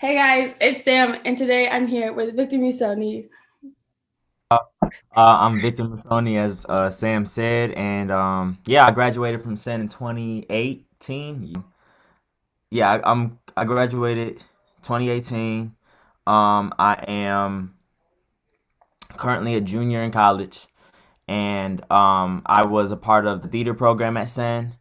Hey guys, it's Sam, and today I'm here with Victor Musoni. I'm Victor Musoni, as Sam said, and yeah, I graduated from Senn in 2018. Yeah, I graduated 2018. I am currently a junior in college, and I was a part of the theater program at Senn.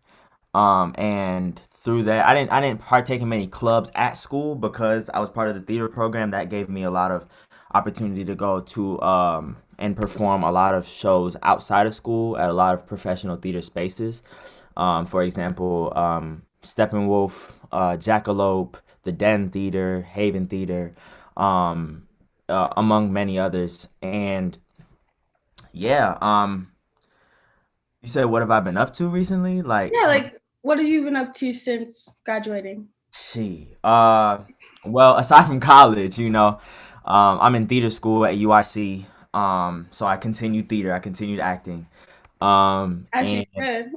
And through that, I didn't partake in many clubs at school because I was part of the theater program. That gave me a lot of opportunity to go to and perform a lot of shows outside of school at a lot of professional theater spaces. For example, Steppenwolf, Jackalope, the Den Theater, Haven Theater, um, among many others. And yeah, you said, what have I been up to recently? Yeah, like, what have you been up to since graduating? She. Well, aside from college, I'm in theater school at UIC. So I continued theater. I continued acting. As you And should.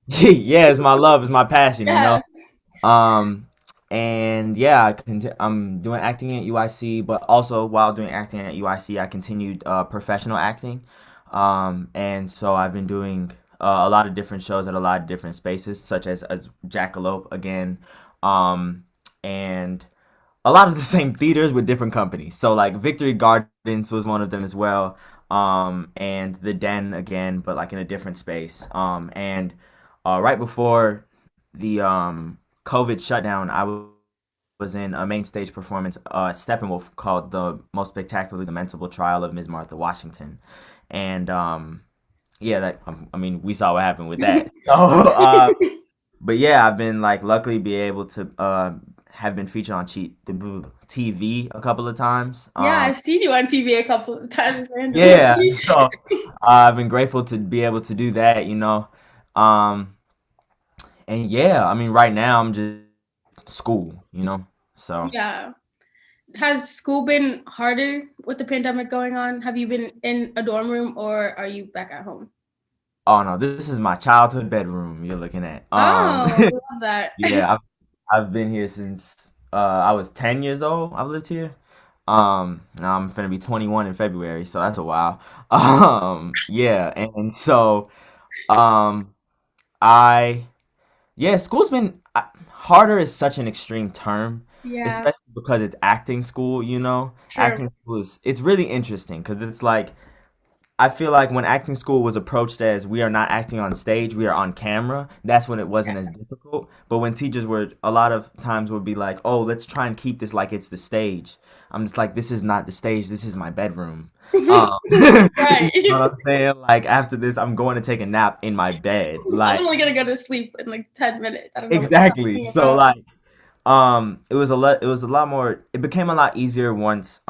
yeah, it's my love, it's my passion, you know. Yeah. Um, and yeah, I'm doing acting at UIC, but also while doing acting at UIC, I continued professional acting. And so I've been doing a lot of different shows at a lot of different spaces, such as Jackalope again, um, and a lot of the same theaters with different companies. So like Victory Gardens was one of them as well, and the Den again, but like in a different space. And right before the COVID shutdown, was in a main stage performance at Steppenwolf called "The Most Spectacularly Lamentable Trial of Ms. Martha Washington," and yeah, that I mean, we saw what happened with that. So, but yeah, I've been like luckily be able to have been featured on the TV a couple of times. Yeah, I've seen you on TV a couple of times Yeah, randomly. so I've been grateful to be able to do that. Um, and yeah, I mean, right now I'm just school. So. Yeah. Has school been harder with the pandemic going on? Have you been in a dorm room or are you back at home? Oh no, this is my childhood bedroom you're looking at. Oh, love that. Yeah, I've been here since I was 10 years old. I've lived here. Now I'm finna be 21 in February, so that's a while. Yeah, and so um I yeah, school's been harder is such an extreme term, Yeah, especially because it's acting school. true. Acting school is it's really interesting because it's like I feel like when acting school was approached as we are not acting on stage, we are on camera, that's when it wasn't as difficult. But when teachers were a lot of times would be like, "Oh, let's try and keep this like it's the stage." I'm just like, "This is not the stage. This is my bedroom." You Right. know what I'm saying? Like after this, I'm going to take a nap in my bed. I'm Like only gonna go to sleep in like 10 minutes. I don't know what exactly. you're talking So about. like it was a lot more it became a lot easier once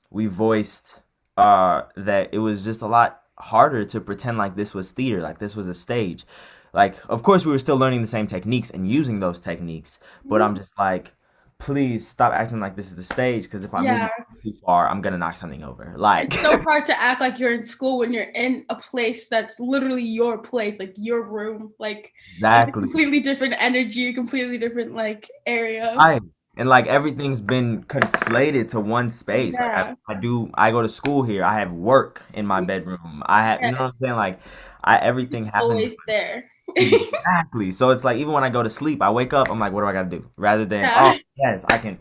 we voiced that it was just a lot harder to pretend like this was theater, like this was a stage. Like of course we were still learning the same techniques and using those techniques, but I'm just like, please stop acting like this is the stage because if I move my Yeah, arm too far, I'm gonna knock something over. Like it's so hard to act like you're in school when you're in a place that's literally your place, like your room. Like it's a exactly. completely different energy, a completely different like area. Right. And like everything's been conflated to one space. Like Yeah, I go to school here. I have work in my bedroom. I have, you yeah, know what I'm saying? Like everything it's happens always there. exactly. So it's like even when I go to sleep, I wake up, I'm like, what do I gotta do? Rather than, oh Yeah, yes, I can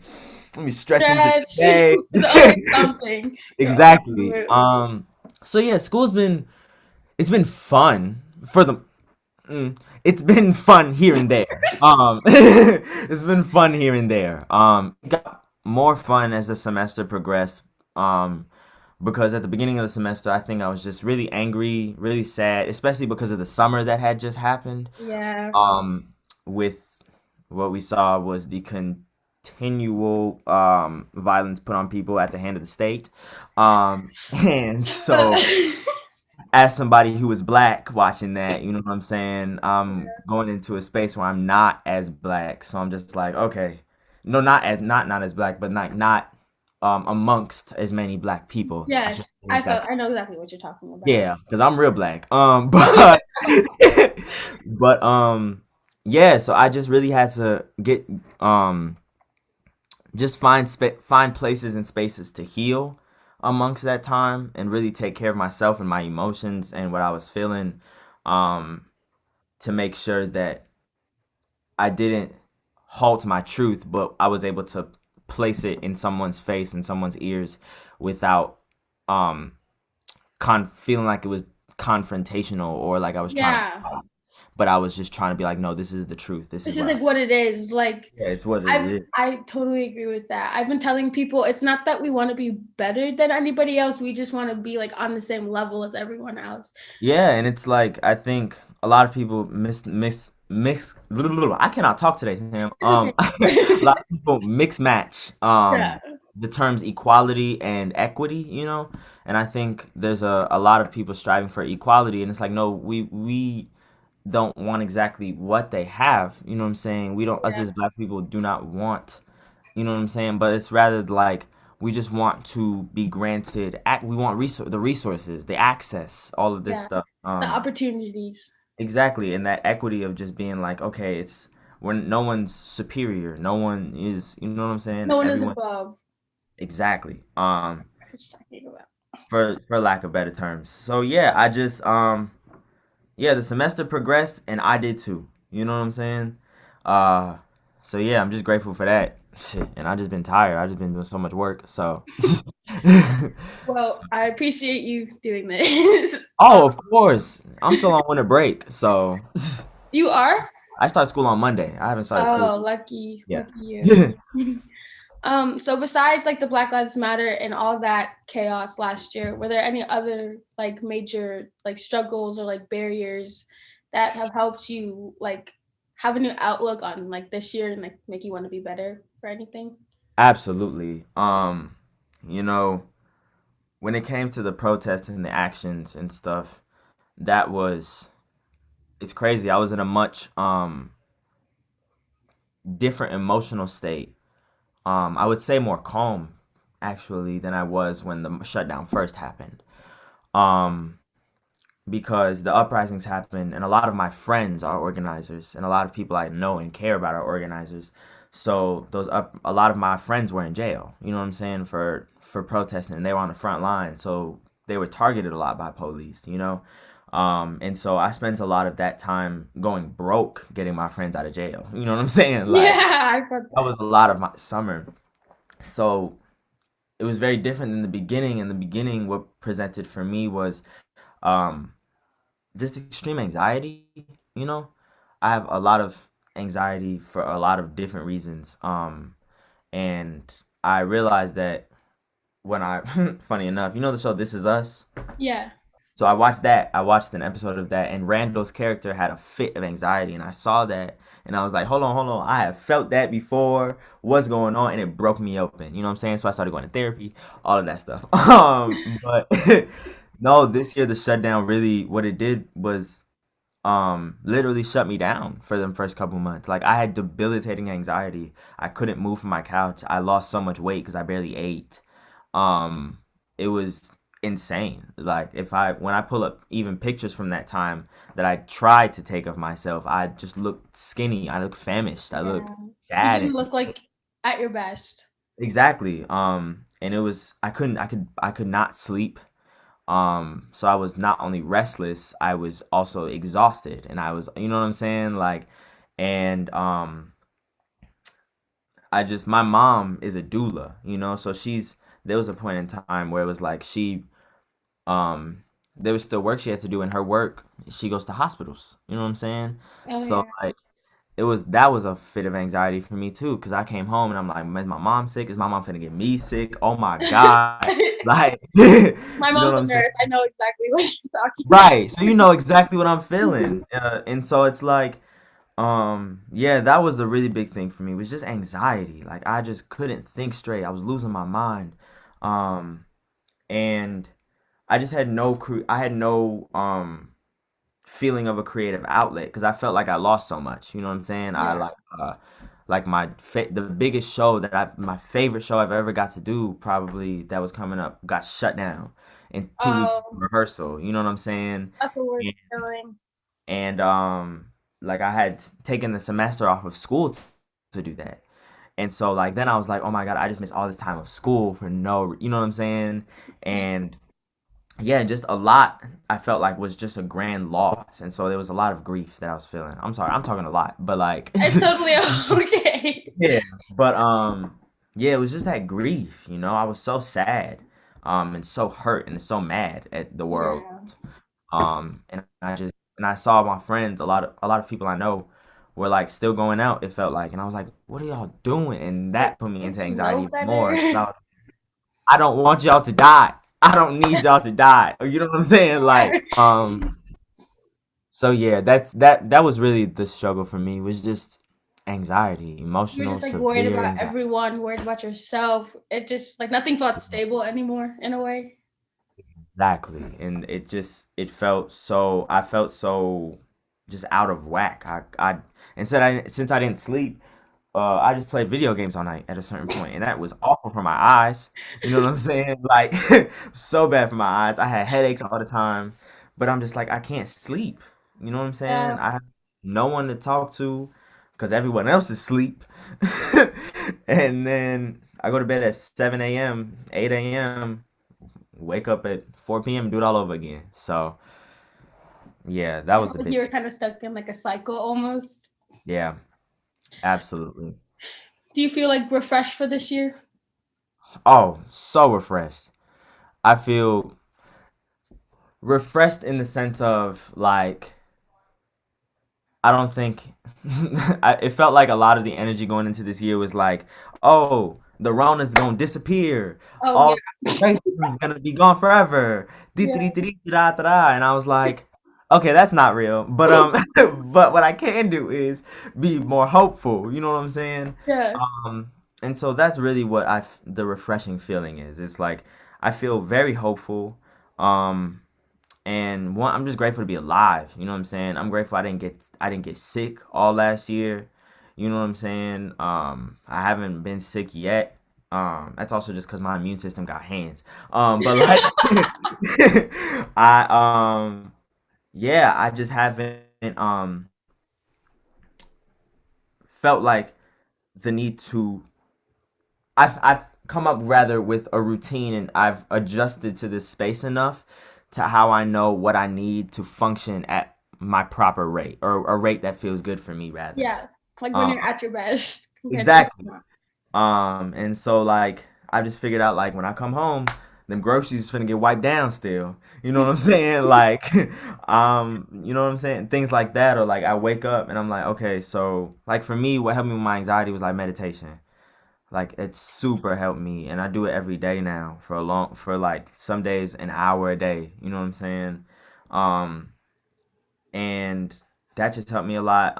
let me stretch into stretch. the It's always day. something. You're always Exactly. moving. So yeah, it's been fun for the it's been fun here and there. It's been fun here and there. It got more fun as the semester progressed. Because at the beginning of the semester, I think I was just really angry, really sad, especially because of the summer that had just happened. Yeah. With what we saw was the continual violence put on people at the hand of the state. And so as somebody who is black watching that, you know what I'm saying? I'm going into a space where I'm not as black, so I'm just like, okay, no, not as black, but not amongst as many black people. I should Yes, say if that's I know exactly what you're talking about. yeah, because I'm real black. But yeah, so I just really had to get just find places and spaces to heal amongst that time and really take care of myself and my emotions and what I was feeling, um, to make sure that I didn't halt my truth, but I was able to place it in someone's face and someone's ears without um feeling like it was confrontational or like I was trying to Yeah. fight. But I was just trying to be like, no, this is the truth. This is This is what I like what it is. Like Yeah, it's what it is. I totally agree with that. I've been telling people it's not that we want to be better than anybody else. We just want to be like on the same level as everyone else. Yeah, and it's like I think a lot of people I cannot talk today, Sam. It's okay. A lot of people mix match Yeah. the terms equality and equity, you know? And I think there's a lot of people striving for equality, and it's like no, we don't want exactly what they have, you know what I'm saying? We don't, us Yeah. as black people do not want, you know what I'm saying? But it's rather like we just want to be granted we want the resources, the access, all of this Yeah. stuff. The opportunities. Exactly, and that equity of just being like, okay, it's when no one's superior, no one is, you know what I'm saying? No one is Everyone above. exactly. What you're talking about. For lack of better terms. So yeah, I just yeah, the semester progressed and I did too. You know what I'm saying? Uh so yeah, I'm just grateful for that. Shit, and I just been tired. I just been doing so much work. So Well, I appreciate you doing this. Oh, of course. I'm still on winter break. So You are? I start school on Monday. I haven't started school. Oh, lucky, Yeah. lucky you. So besides like the Black Lives Matter and all that chaos last year, were there any other like major like struggles or like barriers that have helped you like have a new outlook on like this year and like make you want to be better for anything? Absolutely. You know, when it came to the protests and the actions and stuff, that was it's crazy. I was in a much different emotional state. I would say more calm actually than I was when the shutdown first happened. Um, because the uprisings happened and a lot of my friends are organizers and a lot of people I know and care about are organizers. So a lot of my friends were in jail, you know what I'm saying, for protesting and they were on the front line. So they were targeted a lot by police, you know. And so I spent a lot of that time going broke getting my friends out of jail. You know what I'm saying? Yeah, Like I thought that that. was a lot of my summer. So it was very different in the beginning. In the beginning, what presented for me was um just extreme anxiety, you know. I have a lot of anxiety for a lot of different reasons. And I realized that when I funny enough, you know the show This Is Us? Yeah. So I watched that. I watched an episode of that and Randall's character had a fit of anxiety and I saw that and I was like, hold on, hold on. I have felt that before. What's going on? And it broke me open. You know what I'm saying? So I started going to therapy, all of that stuff. But no, this year the shutdown really what it did was literally shut me down for the first couple months. Like I had debilitating anxiety. I couldn't move from my couch. I lost so much weight because I barely ate. um it was insane. Like if I when I pull up even pictures from that time that I tried to take of myself, I just looked skinny, I look famished, I look Yeah. You sad didn't and look like at your best. exactly. And it was I could not sleep. So I was not only restless, I was also exhausted and I was, you know what I'm saying? Like, and I just my mom is a doula, you know, so there was a point in time where it was like um there was still work she had to do in her work. She goes to hospitals, you know what I'm saying? Oh So yeah. like that was a fit of anxiety for me too, because I came home and I'm like, is my mom sick? Is my mom finna get me sick? Oh my God. Like, you My know mom's what a I'm saying? nurse. I know exactly what you're talking Right. So you know exactly what I'm feeling. And so it's like, yeah, that was the really big thing for me was just anxiety. Like I just couldn't think straight. I was losing my mind. Um, and I just had I had no feeling of a creative outlet because I felt like I lost so much. You know what I'm saying? I Yeah. like the biggest show that my favorite show I've ever got to do probably that was coming up got shut down in 2 weeks of Oh, rehearsal. You know what I'm saying? that's the And, worst feeling. and like I had taken the semester off of school to do that. And so like then I was like, oh my God, I just missed all this time of school for no, you know what I'm saying? Yeah. And yeah, just a lot I felt like was just a grand loss. And so there was a lot of grief that I was feeling. I'm sorry, I'm talking a lot, but like It's totally okay. yeah, but yeah, it was just that grief, you know. I was so sad, and so hurt and so mad at the world. Yeah. And I saw my friends, a lot of people I know were like still going out, it felt like, and I was like, what are y'all doing? And Like, that put me don't into you anxiety know even more. 'Cause better? I don't want y'all to die. I don't need y'all to die. You know what I'm saying? Like, so yeah, that was really the struggle for me, was just anxiety, You're emotional, just like worried severe about anxiety. everyone, worried about yourself. It just like nothing felt stable anymore in a way. Exactly. And I felt so just out of whack. And said since I didn't sleep, I just played video games all night at a certain point, and that was awful for my eyes. You know what I'm saying? Like, so bad for my eyes. I had headaches all the time, but I'm just like, I can't sleep. You know what I'm saying? Yeah. I have no one to talk to because everyone else is asleep. And then I go to bed at 7 a.m., 8 a.m., wake up at 4 p.m. and do it all over again. So, yeah, that I was felt the like big you were thing. kind of stuck in like a cycle almost. Yeah, absolutely. Do you feel like refreshed for this year? Oh, so refreshed. I feel refreshed in the sense of like I don't think it felt like a lot of the energy going into this year was like, oh, the Rona's gonna disappear. Oh yeah. All racism's gonna be gone forever. Yeah. And I was like, okay, that's not real. But but what I can do is be more hopeful. You know what I'm saying? Yeah. Um, and so that's really what the refreshing feeling is. It's like I feel very hopeful. Um, and one, I'm just grateful to be alive. You know what I'm saying? I'm grateful I didn't get sick all last year. You know what I'm saying? I haven't been sick yet. That's also just because my immune system got hands. But like, yeah, I just haven't felt like the need to. I've come up rather with a routine, and I've adjusted to this space enough to how I know what I need to function at my proper rate, or a rate that feels good for me rather. Yeah. Like when Um, you're at your best compared to when exactly. you're not. And so like I just figured out like when I come home, them groceries finna get wiped down still. You know what I'm saying? Like, you know what I'm saying? Things like that, or like I wake up and I'm like, okay, so like for me, what helped me with my anxiety was like meditation. Like it's super helped me, and I do it every day now for like some days an hour a day. You know what I'm saying? Um, and that just helped me a lot.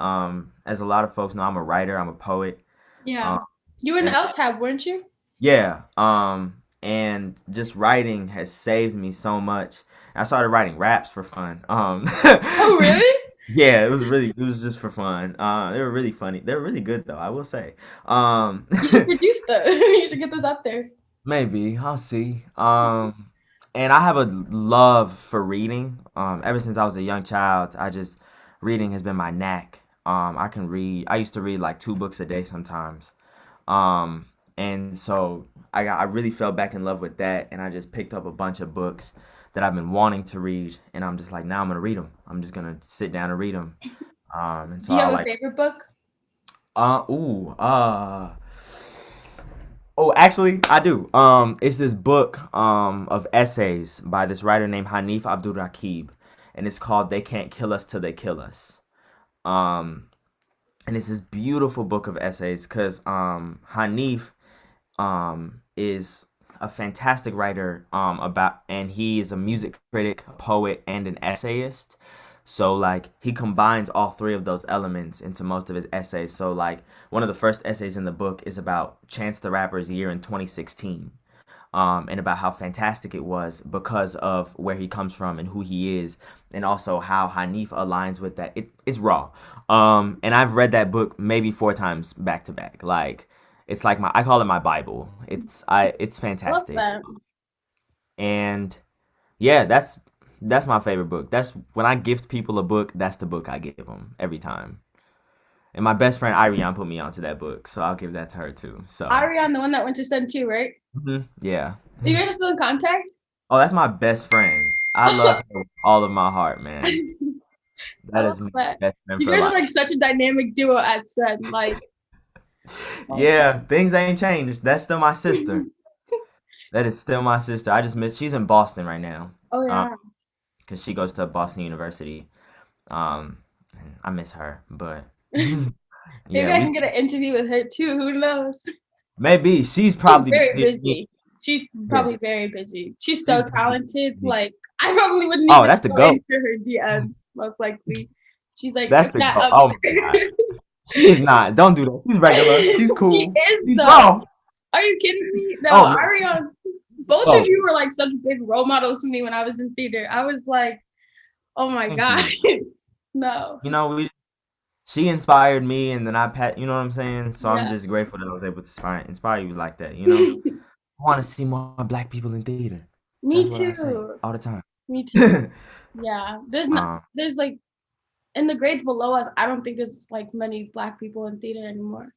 As a lot of folks know, I'm a writer. I'm a poet. Yeah. Um, You were in and LTAB, weren't you? yeah. And just writing has saved me so much. I started writing raps for fun. Oh really? Yeah, it was just for fun. They were really funny. They were really good though, I will say. Um, You should produce them. You should get those out there. Maybe I'll see. And I have a love for reading. Ever since I was a young child, reading has been my knack. I can read. I used to read like 2 books a day sometimes. Um, and so I really fell back in love with that, and I just picked up a bunch of books that I've been wanting to read, and I'm just like, now I'm gonna read them. I'm just gonna sit down and read them. And Do so you I have a like, favorite book? uh, ooh, uh. Oh, actually, I do. It's this book of essays by this writer named Hanif Abdul Rakib, and it's called "They Can't Kill Us Till They Kill Us." Um, and it's this beautiful book of essays because Hanif is a fantastic writer and he is a music critic, a poet, and an essayist. So like he combines all three of those elements into most of his essays. So like one of the first essays in the book is about Chance the Rapper's year in 2016. And about how fantastic it was because of where he comes from and who he is, and also how Hanif aligns with that. It's raw. And I've read that book maybe 4 times back to back. Like it's like I call it my Bible. It's I love fantastic. that. And yeah, that's my favorite book. That's when I gift people a book, that's the book I give them every time. And my best friend Irion put me onto that book, so I'll give that to her too. So, Ariane, the one that went to Senn too, right? yeah. You guys are still in contact? Oh, that's my best friend. I love her with all of my heart, I man. That love is my that. best friend You for guys are life. like such a dynamic duo at Senn. Like, oh, Yeah, things ain't changed. That's still my sister. That is still my sister. I just miss. She's in Boston right now. oh Um, yeah. because she goes to Boston University. And I miss her, but Maybe yeah, I we can get an interview with her too. Who knows? maybe she's She's probably very busy than me. busy. She's Yeah, probably very busy. She's she's so busy talented. than me. Like, I probably wouldn't Oh, even that's the go goat. into her DMs, most likely. She's like, That's it's the not goat. up Oh my God, there. she is not. Don't do that. She's regular. She's She cool. is She's though. grown. Are you kidding me? No, Oh no. Ariane, both of Oh, you were like such big role models for me when I was in theater. I was like, oh my thank God. you. No. You know, she inspired me, and then you know what I'm saying? So I'm Yeah. just grateful that I was able to inspire you like that, you know? I want to see more black people in theater. That's Me what I say too. all the time. Me too. Yeah. um, There's like in the grades below us, I don't think there's like many black people in theater anymore.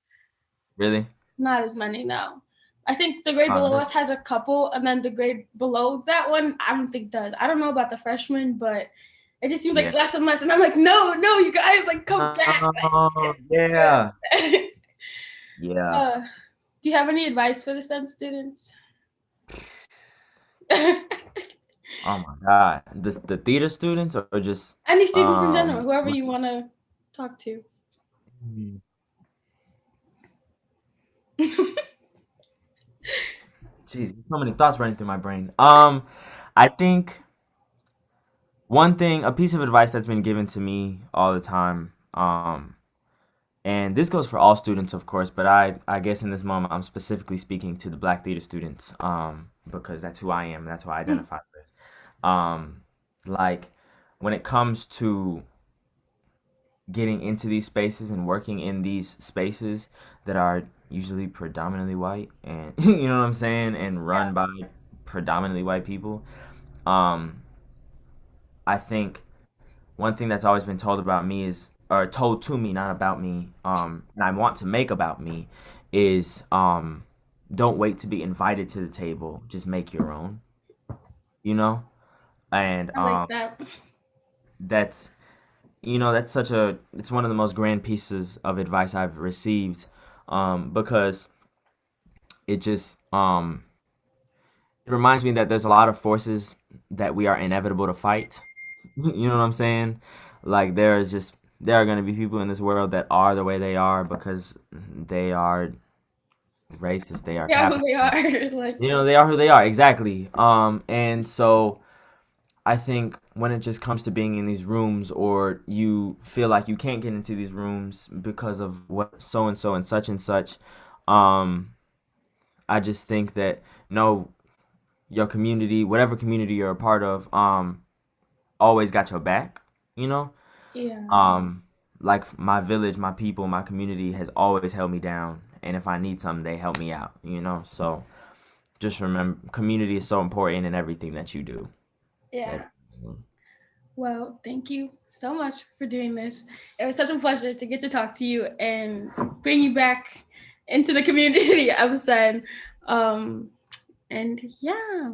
really? Not as many, no. I think the grade below That's us has a couple, and then the grade below that one, I don't think does. I don't know about the freshmen, but it just seems like yeah. less and less. And I'm like, no, no, you guys, like, come back. Oh, Like, yeah. Yeah. uh, do you have any advice for the Senn students? Any Oh my God. The theater students or just students in general, whoever what- you want to talk to. Jeez, so many thoughts running through my brain. I think one thing, a piece of advice that's been given to me all the time, and this goes for all students, of course, but I guess in this moment I'm specifically speaking to the Black theater students, because that's who I am, that's who I identify with. Like when it comes to getting into these spaces and working in these spaces that are usually predominantly white and you know what I'm saying, and Yeah. run by predominantly white people, um, I think one thing that's always been told about me is, or told to me, not about me, and I want to make about me, is don't wait to be invited to the table. Just make your own, you know? And I like that. that's, that's it's one of the most grand pieces of advice I've received, because it just, it reminds me that there's a lot of forces that we are inevitable to fight. You know what I'm saying? Like there are going to be people in this world that are the way they are because they are racist, they are Yeah, who capitalist. they are. Like, They are who they are, exactly. And so I think when it just comes to being in these rooms, or you feel like you can't get into these rooms because of what so and such, um I just think that no, your community, whatever community you're a part of, always got your back, you know? yeah. Um, like my village, my people, my community has always held me down, and if I need something, they help me out, you know? So just remember, community is so important in everything that you do. Yeah. That's Well, thank you so much for doing this. It was such a pleasure to get to talk to you and bring you back into the community of Senn. And yeah.